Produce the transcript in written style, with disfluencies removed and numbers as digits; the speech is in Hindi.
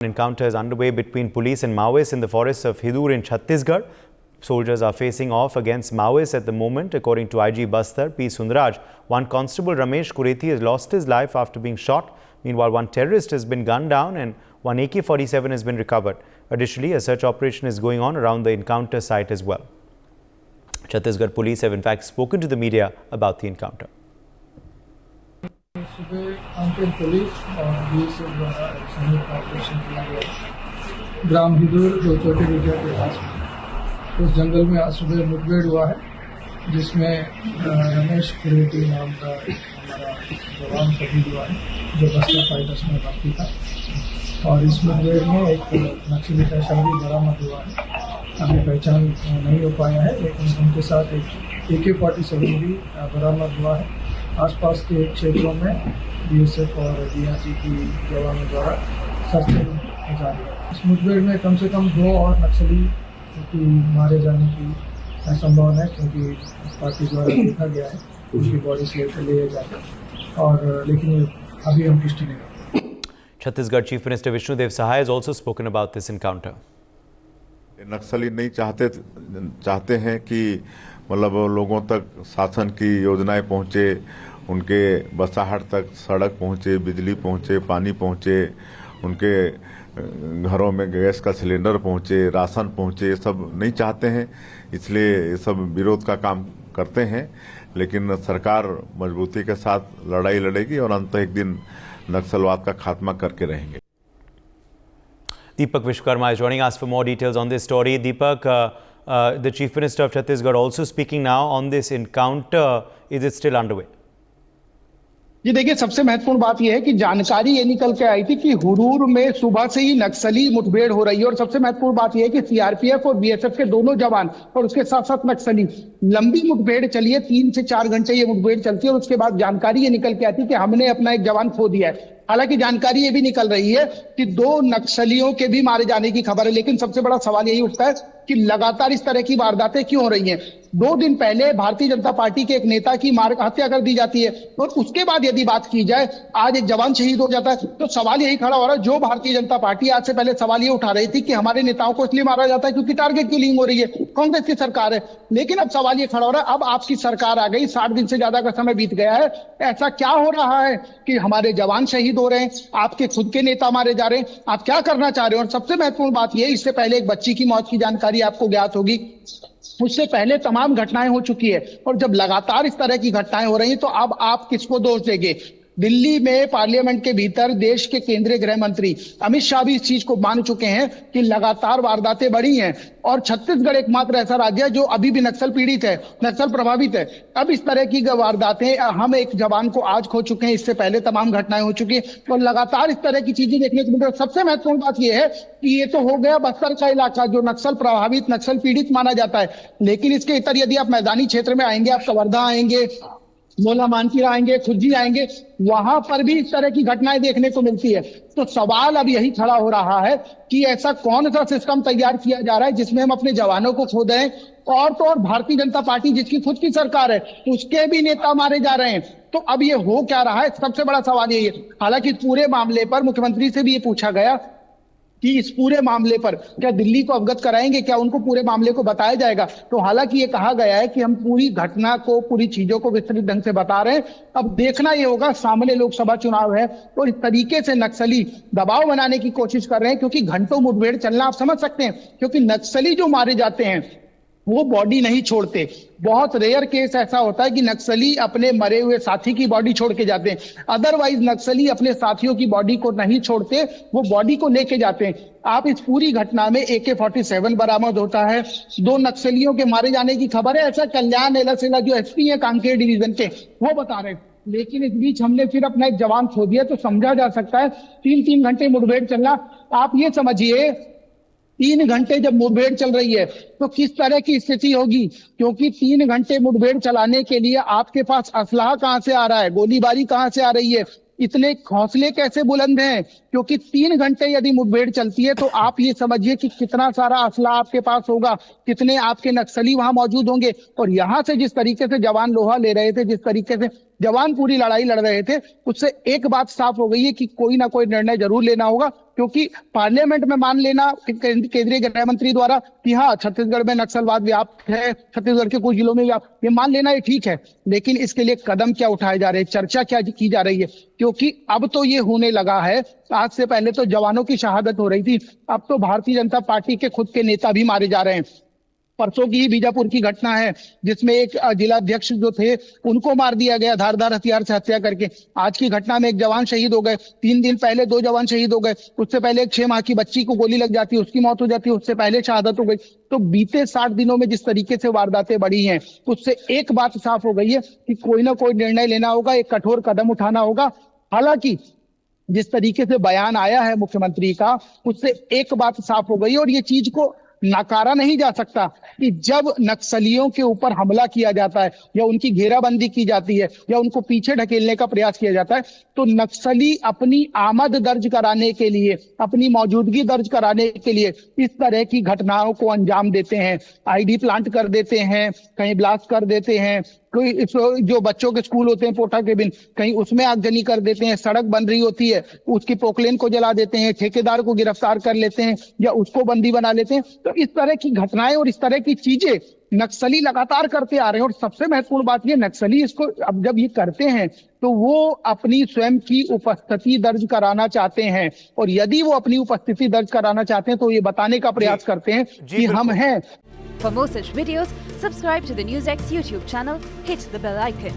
Encounter is underway between police and Maoists in the forests of Hidur in Chhattisgarh. Soldiers are facing off against Maoists at the moment. According to IG Bastar P. Sundaraj, one constable Ramesh Kureti has lost his life after being shot. Meanwhile, one terrorist has been gunned down and one AK-47 has been recovered. Additionally, a search operation is going on around the encounter site as well. Chhattisgarh police have in fact spoken to the media about the encounter. सुबह पुलिस और बीएसएफ द्वारा संयुक्त ऑपरेशन किया गया ग्राम हिदूर जो छोटे विद्या के पास उस जंगल में आज सुबह मुठभेड़ हुआ है, जिसमें रमेश कुरेटी नाम का हमारा जवान शहीद हुआ है जो बस्तर फाइटर्स में भर्ती था। और इस मुठभेड़ में एक नक्सली का शव भी बरामद हुआ है। अभी पहचान नहीं हो पाया है, लेकिन उनके साथ एक AK-47 भी बरामद हुआ है। आसपास के क्षेत्रों में बीएसएफ और डीआरजी की जवानों द्वारा सर्च जारी है। इस मुठभेड़ में कम से कम 2 और नक्सली की मारे जाने की संभावना है, क्योंकि पार्टी द्वारा देखा गया है उनकी बॉडी से ले जाकर, और लेकिन अभी हम पुष्टि नहीं करते। Chhattisgarh Chief Minister Vishnudev Sahai has also spoken about this encounter. नक्सली नहीं चाहते हैं कि मतलब लोगों तक शासन की योजनाएं पहुंचे, उनके बसाहट तक सड़क पहुंचे, बिजली पहुंचे, पानी पहुंचे, उनके घरों में गैस का सिलेंडर पहुंचे, राशन पहुंचे, ये सब नहीं चाहते हैं। इसलिए ये सब विरोध का काम करते हैं, लेकिन सरकार मजबूती के साथ लड़ाई लड़ेगी और अंत एक दिन नक्सलवाद का खात्मा करके रहेंगे। Deepak Vishwakarma is joining us for more details on this story. Deepak, the Chief Minister of Chhattisgarh also speaking now on this encounter. Is it still underway? जी देखिए, सबसे महत्वपूर्ण बात यह है कि जानकारी ये निकल के आई थी कि हुरूर में सुबह से ही नक्सली मुठभेड़ हो रही है। और सबसे महत्वपूर्ण बात यह है कि सीआरपीएफ और बीएसएफ के दोनों जवान और उसके साथ साथ नक्सली, लंबी मुठभेड़ चली है, 3 से 4 घंटे ये मुठभेड़ चलती है। और उसके बाद जानकारी ये निकल के आती है कि हमने अपना एक जवान खो दिया है। हालांकि जानकारी ये भी निकल रही है कि 2 नक्सलियों के भी मारे जाने की खबर है, लेकिन सबसे बड़ा सवाल यही उठता है कि लगातार इस तरह की वारदातें क्यों हो रही हैं। 2 दिन पहले भारतीय जनता पार्टी के एक नेता की हत्या कर दी जाती है, और उसके बाद यदि बात की जाए आज एक जवान शहीद हो जाता है, तो सवाल यही खड़ा हो रहा है। जो भारतीय जनता पार्टी आज से पहले सवाल ये उठा रही थी कि हमारे नेताओं को इसलिए मारा जाता है क्योंकि टारगेट किलिंग हो रही है, कांग्रेस की सरकार है। लेकिन अब सवाल ये खड़ा हो रहा है, अब आपकी सरकार आ गई, 60 दिन से ज्यादा का समय बीत गया है, ऐसा क्या हो रहा है कि हमारे जवान शहीद हो रहे हैं, आपके खुद के नेता मारे जा रहे हैं, आप क्या करना चाह रहे हो। और सबसे महत्वपूर्ण बात यह, इससे पहले एक बच्ची की मौत की जानकारी आपको ज्ञात होगी, उससे पहले तमाम घटनाएं हो चुकी है। और जब लगातार इस तरह की घटनाएं हो रही हैं, तो अब आप किसको दोष देंगे। दिल्ली में पार्लियामेंट के भीतर देश के केंद्रीय गृह मंत्री अमित शाह भी इस चीज को मान चुके हैं कि लगातार वारदातें बढ़ी हैं, और छत्तीसगढ़ एकमात्र ऐसा राज्य है जो अभी भी नक्सल पीड़ित है, नक्सल प्रभावित है। अब इस तरह की वारदातें, हम एक जवान को आज खो चुके हैं, इससे पहले तमाम घटनाएं हो चुकी है, और लगातार इस तरह की चीजें देखने को मिल रही है। सबसे महत्वपूर्ण बात यह है कि ये तो हो गया बस्तर का इलाका जो नक्सल प्रभावित, नक्सल पीड़ित माना जाता है, लेकिन इसके इतर यदि आप मैदानी क्षेत्र में आएंगे, आप कवर्धा आएंगे, मोला मानकीर आएंगे, खुज्जी आएंगे, वहां पर भी इस तरह की घटनाएं देखने को मिलती है। तो सवाल अब यही खड़ा हो रहा है कि ऐसा कौन सा सिस्टम तैयार किया जा रहा है जिसमें हम अपने जवानों को खो दें, और तो और भारतीय जनता पार्टी जिसकी खुद की सरकार है उसके भी नेता मारे जा रहे हैं। तो अब ये हो क्या रहा है, सबसे बड़ा सवाल यही है। हालांकि पूरे मामले पर मुख्यमंत्री से भी ये पूछा गया कि इस पूरे मामले पर क्या दिल्ली को अवगत कराएंगे, क्या उनको पूरे मामले को बताया जाएगा। तो हालांकि ये कहा गया है कि हम पूरी घटना को, पूरी चीजों को विस्तृत ढंग से बता रहे हैं। अब देखना ये होगा, सामने लोकसभा चुनाव है, तो इस तरीके से नक्सली दबाव बनाने की कोशिश कर रहे हैं, क्योंकि घंटों मुठभेड़ चलना आप समझ सकते हैं, क्योंकि नक्सली जो मारे जाते हैं वो बॉडी नहीं छोड़ते। बहुत रेयर केस ऐसा होता है कि नक्सली अपने मरे हुए साथी की बॉडी छोड़ के जाते हैं, अदरवाइज नक्सली अपने साथियों की बॉडी को नहीं छोड़ते, वो बॉडी को लेके जाते हैं। आप इस पूरी घटना में AK-47 बरामद होता है, 2 नक्सलियों के मारे जाने की खबर है, ऐसा कल्याण एलासेला जो SP है कांकेर डिवीजन के, वो बता रहे हैं। लेकिन इस बीच हमने फिर अपना एक जवान खो दिया, तो समझा जा सकता है 3-3 घंटे मुठभेड़ चलना। आप ये समझिए 3 घंटे जब मुठभेड़ चल रही है तो किस तरह की स्थिति होगी, क्योंकि 3 घंटे मुठभेड़ चलाने के लिए आपके पास असलाह कहां से आ रहा है, गोलीबारी कहां से आ रही है, इतने हौसले कैसे बुलंद हैं, क्योंकि 3 घंटे यदि मुठभेड़ चलती है तो आप ये समझिए कि कितना सारा असला आपके पास होगा, कितने आपके नक्सली वहां मौजूद होंगे। और यहाँ से जिस तरीके से जवान लोहा ले रहे थे, जिस तरीके से जवान पूरी लड़ाई लड़ रहे थे, उससे एक बात साफ हो गई है कि कोई ना कोई निर्णय जरूर लेना होगा, क्योंकि पार्लियामेंट में मान लेना केंद्रीय गृह मंत्री द्वारा कि हाँ छत्तीसगढ़ में नक्सलवाद व्याप्त है, छत्तीसगढ़ के कुछ जिलों में व्याप्त, ये मान लेना ये ठीक है, लेकिन इसके लिए कदम क्या उठाए जा रहे हैं, चर्चा क्या की जा रही है? क्योंकि अब तो ये होने लगा है, आज से पहले तो जवानों की शहादत हो रही थी, अब तो भारतीय जनता पार्टी के खुद के नेता भी मारे जा रहे हैं। परसों की बीजापुर की घटना है जिसमें एक जिलाध्यक्ष जो थे उनको मार दिया गया धारदार हथियार से हत्या करके। आज की घटना में एक जवान शहीद हो गए, 3 दिन पहले 2 जवान शहीद हो गए, उससे पहले एक 6 माह की बच्ची को गोली लग जाती है, उसकी मौत हो जाती है, उससे पहले शहादत हो गई। तो बीते 60 दिनों में जिस तरीके से वारदातें बढ़ी हैं, उससे एक बात साफ हो गई है कि कोई ना कोई निर्णय लेना होगा, एक कठोर कदम उठाना होगा। हालांकि जिस तरीके से बयान आया है मुख्यमंत्री का, उससे एक बात साफ हो गई और ये चीज को नकारा नहीं जा सकता कि जब नक्सलियों के ऊपर हमला किया जाता है या उनकी घेराबंदी की जाती है या उनको पीछे ढकेलने का प्रयास किया जाता है, तो नक्सली अपनी आमद दर्ज कराने के लिए, अपनी मौजूदगी दर्ज कराने के लिए इस तरह की घटनाओं को अंजाम देते हैं। आईडी प्लांट कर देते हैं, कहीं ब्लास्ट कर देते हैं, कोई जो बच्चों के स्कूल होते हैं पोटा केबिन, कहीं उसमें आगजनी कर देते हैं, सड़क बन रही होती है उसकी पोकलेन को जला देते हैं, ठेकेदार को गिरफ्तार कर लेते हैं या उसको बंदी बना लेते हैं। तो इस तरह की घटनाएं और इस तरह की चीजें नक्सली लगातार करते आ रहे हैं। और सबसे महत्वपूर्ण बात ये, नक्सली इसको अब जब ये करते हैं तो वो अपनी स्वयं की उपस्थिति दर्ज कराना चाहते हैं, और यदि वो अपनी उपस्थिति दर्ज कराना चाहते हैं तो ये बताने का प्रयास करते हैं कि हम हैं। For more such videos, subscribe to the NewsX YouTube channel, hit the bell icon.